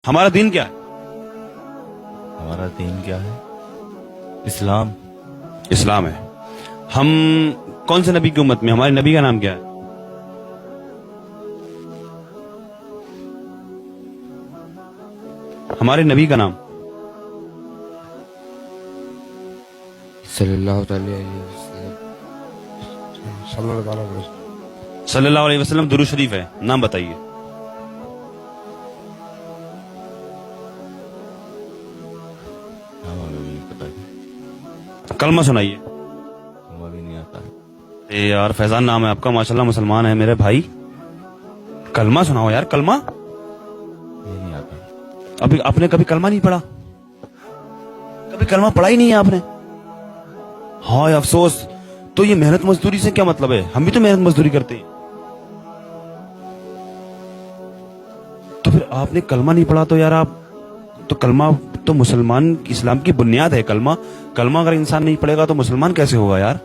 ہمارا دین کیا ہے؟ ہمارا دین کیا ہے؟ اسلام. اسلام ہے. ہم کون سے نبی کی امت میں؟ ہمارے نبی کا نام کیا ہے؟ ہمارے نبی کا نام صلی اللہ تعالی علیہ وسلم. صلی اللہ علیہ وسلم درود شریف ہے. نام بتائیے. ہمیں بھی نہیں پتا. کلمہ سنائیے. ہمیں بھی نہیں آتا ہے. اے یار فیضان نام ہے آپ کا, ماشاءاللہ مسلمان ہے میرے بھائی. کلمہ سناؤ یار, کلمہ. یہ نہیں آتا. ابھی آپ نے کبھی کلمہ نہیں پڑھا؟ کبھی کلمہ پڑھا ہی نہیں ہے آپ نے؟ ہاں افسوس. تو یہ محنت مزدوری سے کیا مطلب ہے؟ ہم بھی تو محنت مزدوری کرتے ہیں. تو پھر آپ نے کلمہ نہیں پڑھا تو یار آپ تو کلمہ تو مسلمان اسلام کی بنیاد ہے. کلمہ اگر انسان نہیں پڑھے گا تو مسلمان کیسے ہوگا یار؟